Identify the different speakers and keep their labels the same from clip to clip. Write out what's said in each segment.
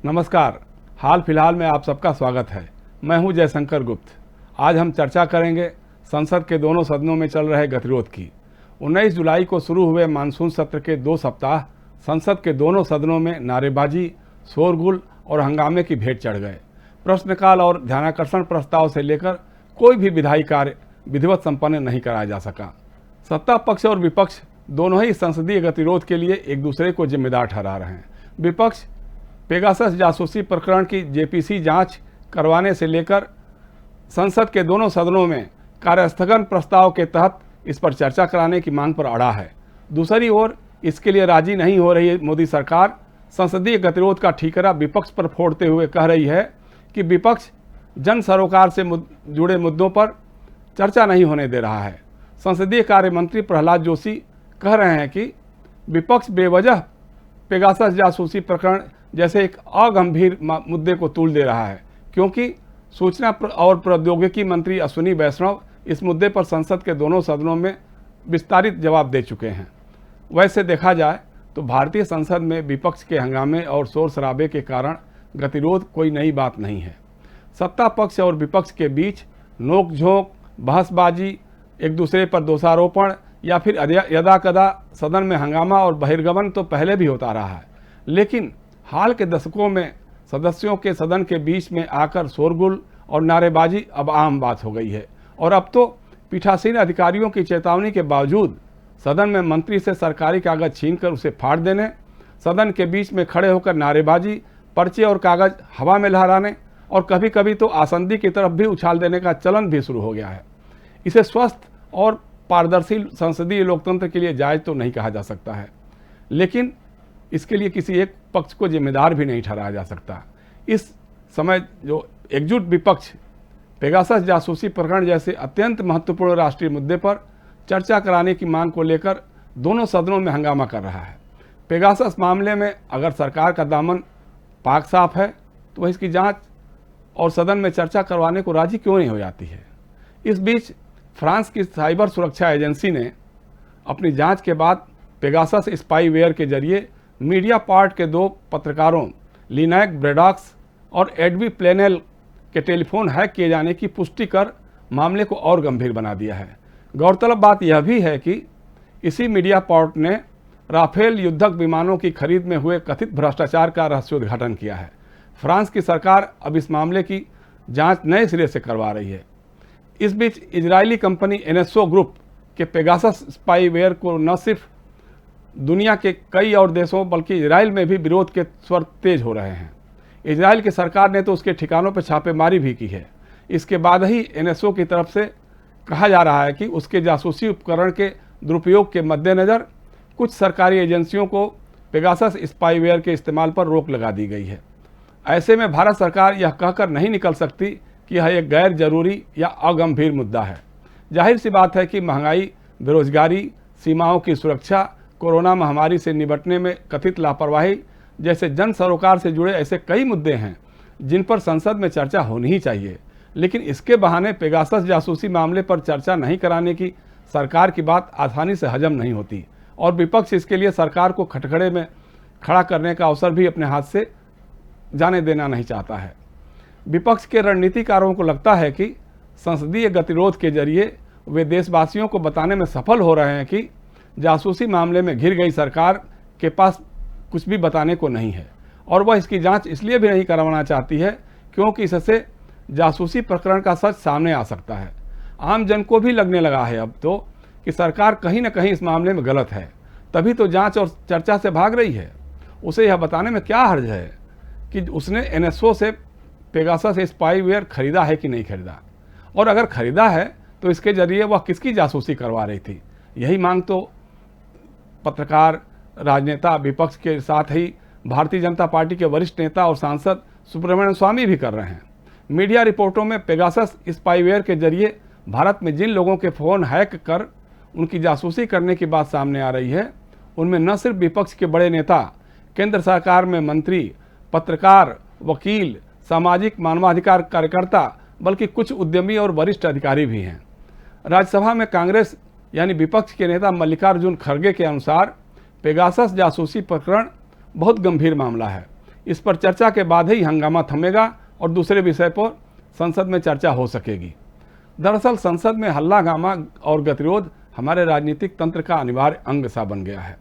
Speaker 1: नमस्कार। हाल फिलहाल में आप सबका स्वागत है। मैं हूं जयशंकर गुप्त। आज हम चर्चा करेंगे संसद के दोनों सदनों में चल रहे गतिरोध की। 19 जुलाई को शुरू हुए मानसून सत्र के 2 सप्ताह संसद के दोनों सदनों में नारेबाजी, शोरगुल और हंगामे की भेंट चढ़ गए। प्रश्नकाल और ध्यानाकर्षण प्रस्ताव से लेकर कोई भी विधायी कार्य विधिवत संपन्न नहीं कराया जा सका। सत्ता पक्ष और विपक्ष दोनों ही संसदीय गतिरोध के लिए एक दूसरे को जिम्मेदार ठहरा रहे हैं। विपक्ष पेगासस जासूसी प्रकरण की जेपीसी जांच करवाने से लेकर संसद के दोनों सदनों में कार्यस्थगन प्रस्ताव के तहत इस पर चर्चा कराने की मांग पर अड़ा है। दूसरी ओर इसके लिए राजी नहीं हो रही मोदी सरकार संसदीय गतिरोध का ठीकरा विपक्ष पर फोड़ते हुए कह रही है कि विपक्ष जन सरोकार से जुड़े मुद्दों पर चर्चा नहीं होने दे रहा है। संसदीय कार्य मंत्री प्रहलाद जोशी कह रहे हैं कि विपक्ष बेवजह पेगासस जासूसी प्रकरण जैसे एक अगंभीर मुद्दे को तूल दे रहा है, क्योंकि सूचना और प्रौद्योगिकी मंत्री अश्विनी वैष्णव इस मुद्दे पर संसद के दोनों सदनों में विस्तारित जवाब दे चुके हैं। वैसे देखा जाए तो भारतीय संसद में विपक्ष के हंगामे और शोर शराबे के कारण गतिरोध कोई नई बात नहीं है। सत्ता पक्ष और विपक्ष के बीच नोक-झोंक, बहसबाजी, एक दूसरे पर दोषारोपण या फिर यदाकदा सदन में हंगामा और बहिर्गमन तो पहले भी होता रहा है, लेकिन हाल के दशकों में सदस्यों के सदन के बीच में आकर शोरगुल और नारेबाजी अब आम बात हो गई है। और अब तो पीठासीन अधिकारियों की चेतावनी के बावजूद सदन में मंत्री से सरकारी कागज छीनकर उसे फाड़ देने, सदन के बीच में खड़े होकर नारेबाजी, पर्चे और कागज हवा में लहराने और कभी कभी तो आसंदी की तरफ भी उछाल देने का चलन भी शुरू हो गया है। इसे स्वस्थ और पारदर्शी संसदीय लोकतंत्र के लिए जायज तो नहीं कहा जा सकता है, लेकिन इसके लिए किसी एक पक्ष को जिम्मेदार भी नहीं ठहराया जा सकता। इस समय जो एकजुट विपक्ष पेगासस जासूसी प्रकरण जैसे अत्यंत महत्वपूर्ण राष्ट्रीय मुद्दे पर चर्चा कराने की मांग को लेकर दोनों सदनों में हंगामा कर रहा है। पेगासस मामले में अगर सरकार का दामन पाक साफ है तो वह इसकी जांच और सदन में चर्चा करवाने को राजी क्यों नहीं हो जाती है। इस बीच फ्रांस की साइबर सुरक्षा एजेंसी ने अपनी जांच के बाद पेगासस स्पाईवेयर के जरिए मीडिया पार्ट के 2 पत्रकारों लिनाक ब्रेडॉक्स और एडवी प्लेनेल के टेलीफोन हैक किए जाने की पुष्टि कर मामले को और गंभीर बना दिया है। गौरतलब बात यह भी है कि इसी मीडिया पार्ट ने राफेल युद्धक विमानों की खरीद में हुए कथित भ्रष्टाचार का रहस्योद्घाटन किया है। फ्रांस की सरकार अब इस मामले की जांच नए सिरे से करवा रही है। इस बीच इजरायली कंपनी एनएसओ ग्रुप के पेगासस स्पाईवेयर को न सिर्फ दुनिया के कई और देशों बल्कि इजराइल में भी विरोध के स्वर तेज हो रहे हैं। इजराइल की सरकार ने तो उसके ठिकानों पर छापेमारी भी की है। इसके बाद ही एनएसओ की तरफ से कहा जा रहा है कि उसके जासूसी उपकरण के दुरुपयोग के मद्देनज़र कुछ सरकारी एजेंसियों को पेगासस स्पाईवेयर के इस्तेमाल पर रोक लगा दी गई है। ऐसे में भारत सरकार यह कहकर नहीं निकल सकती कि यह एक गैर जरूरी या अगंभीर मुद्दा है। जाहिर सी बात है कि महंगाई, बेरोजगारी, सीमाओं की सुरक्षा, कोरोना महामारी से निपटने में कथित लापरवाही जैसे जन सरोकार से जुड़े ऐसे कई मुद्दे हैं जिन पर संसद में चर्चा होनी ही चाहिए, लेकिन इसके बहाने पेगासस जासूसी मामले पर चर्चा नहीं कराने की सरकार की बात आसानी से हजम नहीं होती और विपक्ष इसके लिए सरकार को खटखड़े में खड़ा करने का अवसर भी अपने हाथ से जाने देना नहीं चाहता है। विपक्ष के रणनीतिकारों को लगता है कि संसदीय गतिरोध के जरिए वे देशवासियों को बताने में सफल हो रहे हैं कि जासूसी मामले में घिर गई सरकार के पास कुछ भी बताने को नहीं है और वह इसकी जांच इसलिए भी नहीं करवाना चाहती है क्योंकि इससे जासूसी प्रकरण का सच सामने आ सकता है। आम जन को भी लगने लगा है अब तो कि सरकार कहीं न कहीं इस मामले में गलत है, तभी तो जांच और चर्चा से भाग रही है। उसे यह बताने में क्या हर्ज है कि उसने एनएसओ से पेगासस स्पाईवेयर खरीदा है कि नहीं खरीदा, और अगर खरीदा है तो इसके जरिए वह किसकी जासूसी करवा रही थी। यही मांग तो पत्रकार, राजनेता, विपक्ष के साथ ही भारतीय जनता पार्टी के वरिष्ठ नेता और सांसद सुब्रमण्यम स्वामी भी कर रहे हैं। मीडिया रिपोर्टों में पेगासस स्पाईवेयर के जरिए भारत में जिन लोगों के फ़ोन हैक कर उनकी जासूसी करने की बात सामने आ रही है, उनमें न सिर्फ विपक्ष के बड़े नेता, केंद्र सरकार में मंत्री, पत्रकार, वकील, सामाजिक मानवाधिकार कार्यकर्ता, बल्कि कुछ उद्यमी और वरिष्ठ अधिकारी भी हैं। राज्यसभा में कांग्रेस यानी विपक्ष के नेता मल्लिकार्जुन खड़गे के अनुसार पेगासस जासूसी प्रकरण बहुत गंभीर मामला है। इस पर चर्चा के बाद ही हंगामा थमेगा और दूसरे विषय पर संसद में चर्चा हो सकेगी। दरअसल संसद में हल्ला-गामा और गतिरोध हमारे राजनीतिक तंत्र का अनिवार्य अंग सा बन गया है।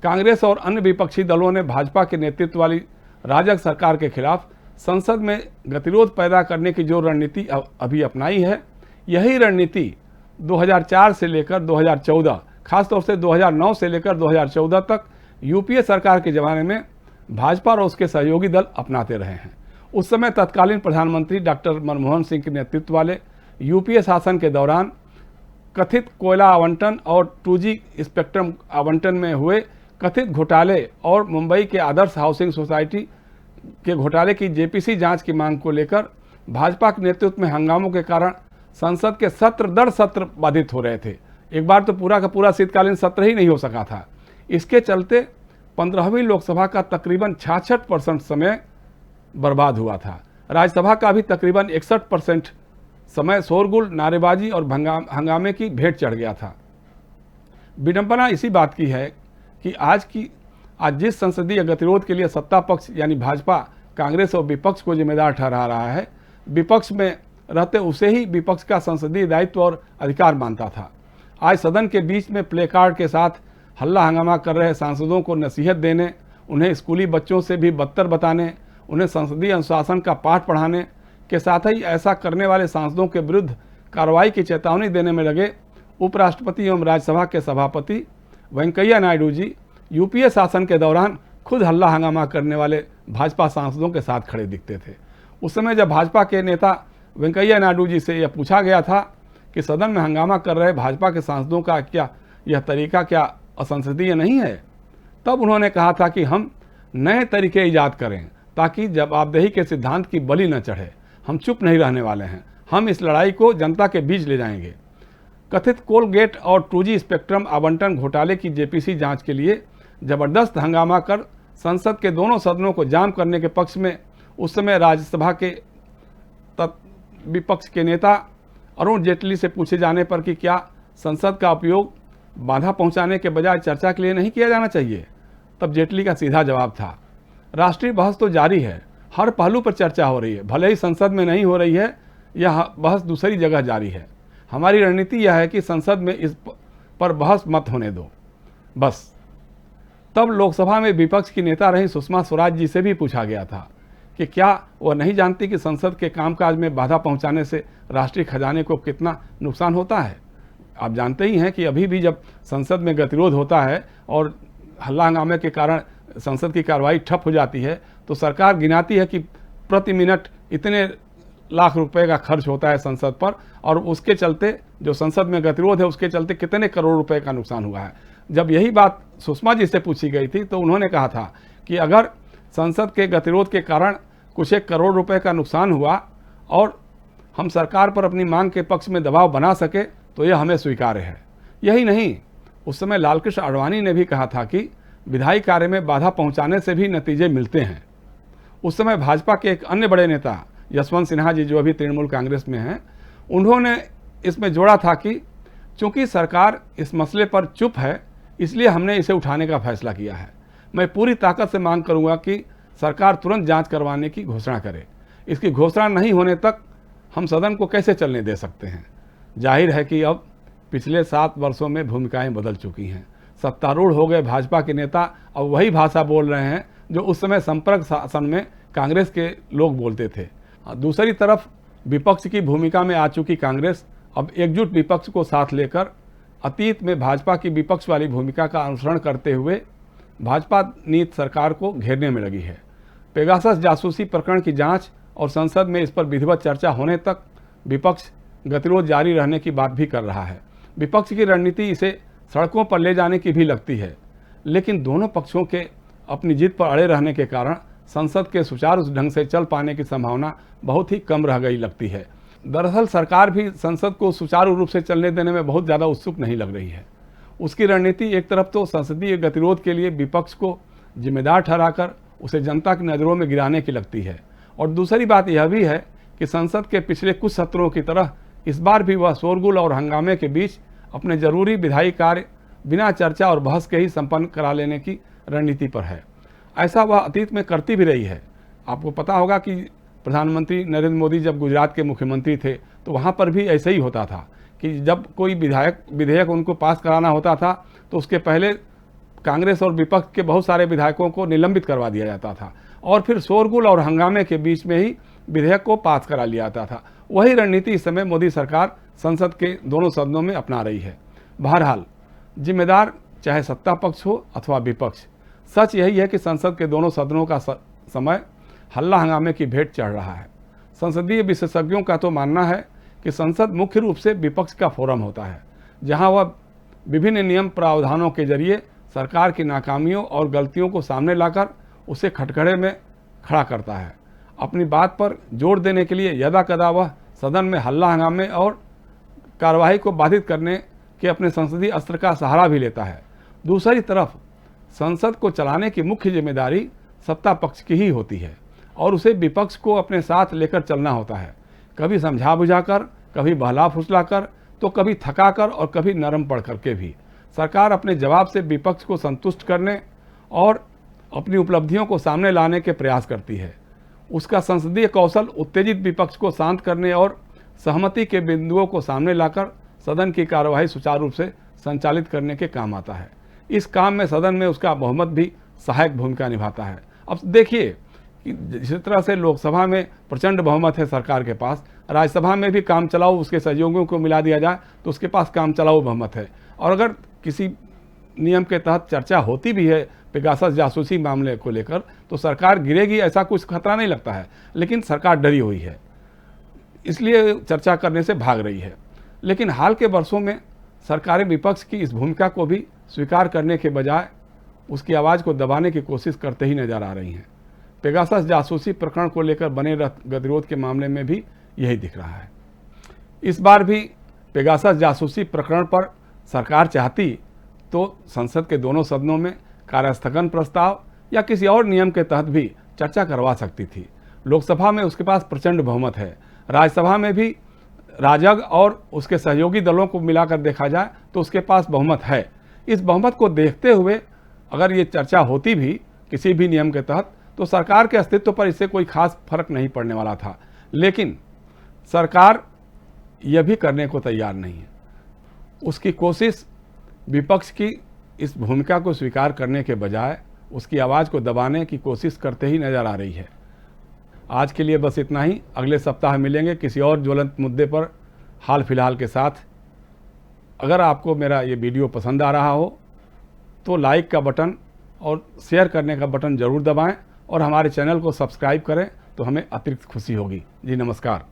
Speaker 1: कांग्रेस और अन्य विपक्षी दलों ने भाजपा के नेतृत्व वाली राजग सरकार के खिलाफ संसद में गतिरोध पैदा करने की जो रणनीति अभी अपनाई है, यही रणनीति 2004 से लेकर 2014, खासतौर से 2009 से लेकर 2014 तक यूपीए सरकार के ज़माने में भाजपा और उसके सहयोगी दल अपनाते रहे हैं। उस समय तत्कालीन प्रधानमंत्री डॉक्टर मनमोहन सिंह के नेतृत्व वाले यूपीए शासन के दौरान कथित कोयला आवंटन और 2G स्पेक्ट्रम आवंटन में हुए कथित घोटाले और मुंबई के आदर्श हाउसिंग सोसाइटी के घोटाले की जेपीसी जांच की मांग को लेकर भाजपा के नेतृत्व में हंगामों के कारण संसद के सत्र दर सत्र बाधित हो रहे थे। एक बार तो पूरा का पूरा शीतकालीन सत्र ही नहीं हो सका था। इसके चलते 15वीं लोकसभा का तकरीबन 66% समय बर्बाद हुआ था। राज्यसभा का भी तकरीबन 61% समय शोरगुल, नारेबाजी और हंगामे की भेंट चढ़ गया था। विडंबना इसी बात की है कि आज जिस संसदीय गतिरोध के लिए सत्ता पक्ष यानी भाजपा, कांग्रेस और विपक्ष को जिम्मेदार ठहरा रहा है, विपक्ष में रहते उसे ही विपक्ष का संसदीय दायित्व और अधिकार मानता था। आज सदन के बीच में प्ले कार्ड के साथ हल्ला हंगामा कर रहे सांसदों को नसीहत देने, उन्हें स्कूली बच्चों से भी बदतर बताने, उन्हें संसदीय अनुशासन का पाठ पढ़ाने के साथ ही ऐसा करने वाले सांसदों के विरुद्ध कार्रवाई की चेतावनी देने में लगे उपराष्ट्रपति एवं राज्यसभा के सभापति वेंकैया नायडू जी यूपीए शासन के दौरान खुद हल्ला हंगामा करने वाले भाजपा सांसदों के साथ खड़े दिखते थे। उस समय जब भाजपा के नेता वेंकैया नायडू जी से यह पूछा गया था कि सदन में हंगामा कर रहे भाजपा के सांसदों का क्या यह तरीका क्या असंसदीय नहीं है, तब उन्होंने कहा था कि हम नए तरीके ईजाद करें ताकि जवाबदेही के सिद्धांत की बलि न चढ़े। हम चुप नहीं रहने वाले हैं, हम इस लड़ाई को जनता के बीच ले जाएंगे। कथित कोलगेट और 2G स्पेक्ट्रम आवंटन घोटाले की जेपीसी जांच के लिए जबरदस्त हंगामा कर संसद के दोनों सदनों को जाम करने के पक्ष में उस समय राज्यसभा के विपक्ष के नेता अरुण जेटली से पूछे जाने पर कि क्या संसद का उपयोग बाधा पहुंचाने के बजाय चर्चा के लिए नहीं किया जाना चाहिए, तब जेटली का सीधा जवाब था, राष्ट्रीय बहस तो जारी है, हर पहलू पर चर्चा हो रही है, भले ही संसद में नहीं हो रही है, यह बहस दूसरी जगह जारी है। हमारी रणनीति यह है कि संसद में इस पर बहस मत होने दो बस। तब लोकसभा में विपक्ष की नेता रही सुषमा स्वराज जी से भी पूछा गया था कि क्या वह नहीं जानती कि संसद के कामकाज में बाधा पहुंचाने से राष्ट्रीय खजाने को कितना नुकसान होता है। आप जानते ही हैं कि अभी भी जब संसद में गतिरोध होता है और हल्ला हंगामे के कारण संसद की कार्रवाई ठप हो जाती है तो सरकार गिनाती है कि प्रति मिनट इतने लाख रुपए का खर्च होता है संसद पर, और उसके चलते जो संसद में गतिरोध है उसके चलते कितने करोड़ रुपए का नुकसान हुआ है। जब यही बात सुषमा जी से पूछी गई थी तो उन्होंने कहा था कि अगर संसद के गतिरोध के कारण कुछ 1 करोड़ रुपए का नुकसान हुआ और हम सरकार पर अपनी मांग के पक्ष में दबाव बना सके तो यह हमें स्वीकार्य है। यही नहीं, उस समय लालकृष्ण आडवाणी ने भी कहा था कि विधायी कार्य में बाधा पहुंचाने से भी नतीजे मिलते हैं। उस समय भाजपा के एक अन्य बड़े नेता यशवंत सिन्हा जी, जो अभी तृणमूल कांग्रेस में हैं, उन्होंने इसमें जोड़ा था कि चूंकि सरकार इस मसले पर चुप है इसलिए हमने इसे उठाने का फैसला किया है। मैं पूरी ताकत से मांग करूंगा कि सरकार तुरंत जांच करवाने की घोषणा करे। इसकी घोषणा नहीं होने तक हम सदन को कैसे चलने दे सकते हैं। जाहिर है कि अब पिछले 7 वर्षों में भूमिकाएं बदल चुकी हैं। सत्तारूढ़ हो गए भाजपा के नेता अब वही भाषा बोल रहे हैं जो उस समय संपर्क शासन में कांग्रेस के लोग बोलते थे। दूसरी तरफ विपक्ष की भूमिका में आ चुकी कांग्रेस अब एकजुट विपक्ष को साथ लेकर अतीत में भाजपा की विपक्ष वाली भूमिका का अनुसरण करते हुए भाजपा नीत सरकार को घेरने में लगी है। पेगासस जासूसी प्रकरण की जांच और संसद में इस पर विधिवत चर्चा होने तक विपक्ष गतिरोध जारी रहने की बात भी कर रहा है। विपक्ष की रणनीति इसे सड़कों पर ले जाने की भी लगती है, लेकिन दोनों पक्षों के अपनी जिद पर अड़े रहने के कारण संसद के सुचारू ढंग से चल पाने की संभावना बहुत ही कम रह गई लगती है। दरअसल सरकार भी संसद को सुचारू रूप से चलने देने में बहुत ज़्यादा उत्सुक नहीं लग रही है। उसकी रणनीति एक तरफ तो संसदीय गतिरोध के लिए विपक्ष को जिम्मेदार ठहराकर उसे जनता की नज़रों में गिराने की लगती है, और दूसरी बात यह भी है कि संसद के पिछले कुछ सत्रों की तरह इस बार भी वह शोरगुल और हंगामे के बीच अपने जरूरी विधायी कार्य बिना चर्चा और बहस के ही संपन्न करा लेने की रणनीति पर है। ऐसा वह अतीत में करती भी रही है। आपको पता होगा कि प्रधानमंत्री नरेंद्र मोदी जब गुजरात के मुख्यमंत्री थे तो वहाँ पर भी ऐसे ही होता था कि जब कोई विधेयक उनको पास कराना होता था तो उसके पहले कांग्रेस और विपक्ष के बहुत सारे विधायकों को निलंबित करवा दिया जाता था और फिर शोरगुल और हंगामे के बीच में ही विधेयक को पास करा लिया जाता था। वही रणनीति इस समय मोदी सरकार संसद के दोनों सदनों में अपना रही है। बहरहाल जिम्मेदार चाहे सत्ता पक्ष हो अथवा विपक्ष, सच यही है कि संसद के दोनों सदनों का समय हल्ला हंगामे की भेंट चढ़ रहा है। संसदीय विशेषज्ञों का तो मानना है कि संसद मुख्य रूप से विपक्ष का फोरम होता है, जहां वह विभिन्न नियम प्रावधानों के जरिए सरकार की नाकामियों और गलतियों को सामने लाकर उसे खटखड़े में खड़ा करता है। अपनी बात पर जोर देने के लिए यदा कदा वह सदन में हल्ला हंगामे और कार्यवाही को बाधित करने के अपने संसदीय अस्त्र का सहारा भी लेता है। दूसरी तरफ संसद को चलाने की मुख्य जिम्मेदारी सत्ता पक्ष की ही होती है और उसे विपक्ष को अपने साथ लेकर चलना होता है, कभी समझा बुझाकर, कभी बहला फुसलाकर, तो कभी थकाकर और कभी नरम पड़ करके भी। सरकार अपने जवाब से विपक्ष को संतुष्ट करने और अपनी उपलब्धियों को सामने लाने के प्रयास करती है। उसका संसदीय कौशल उत्तेजित विपक्ष को शांत करने और सहमति के बिंदुओं को सामने लाकर सदन की कार्यवाही सुचारू रूप से संचालित करने के काम आता है। इस काम में सदन में उसका बहुमत भी सहायक भूमिका निभाता है। अब देखिए कि जिस तरह से लोकसभा में प्रचंड बहुमत है सरकार के पास, राज्यसभा में भी काम चलाऊ उसके सहयोगियों को मिला दिया जाए तो उसके पास काम चलाऊ बहुमत है। और अगर किसी नियम के तहत चर्चा होती भी है पेगासस जासूसी मामले को लेकर तो सरकार गिरेगी ऐसा कुछ खतरा नहीं लगता है, लेकिन सरकार डरी हुई है, इसलिए चर्चा करने से भाग रही है। लेकिन हाल के वर्षों में सरकारें विपक्ष की इस भूमिका को भी स्वीकार करने के बजाय उसकी आवाज़ को दबाने की कोशिश करते ही नजर आ रही हैं। पेगासस जासूसी प्रकरण को लेकर बने गतिरोध के मामले में भी यही दिख रहा है। इस बार भी पेगासस जासूसी प्रकरण पर सरकार चाहती तो संसद के दोनों सदनों में कार्यस्थगन प्रस्ताव या किसी और नियम के तहत भी चर्चा करवा सकती थी। लोकसभा में उसके पास प्रचंड बहुमत है, राज्यसभा में भी राजग और उसके सहयोगी दलों को मिलाकर देखा जाए तो उसके पास बहुमत है। इस बहुमत को देखते हुए अगर ये चर्चा होती भी किसी भी नियम के तहत तो सरकार के अस्तित्व पर इससे कोई खास फर्क नहीं पड़ने वाला था, लेकिन सरकार यह भी करने को तैयार नहीं है। उसकी कोशिश विपक्ष की इस भूमिका को स्वीकार करने के बजाय उसकी आवाज़ को दबाने की कोशिश करते ही नजर आ रही है। आज के लिए बस इतना ही। अगले सप्ताह मिलेंगे किसी और ज्वलंत मुद्दे पर हाल फिलहाल के साथ। अगर आपको मेरा ये वीडियो पसंद आ रहा हो तो लाइक का बटन और शेयर करने का बटन ज़रूर दबाएं और हमारे चैनल को सब्सक्राइब करें तो हमें अतिरिक्त खुशी होगी। जी नमस्कार।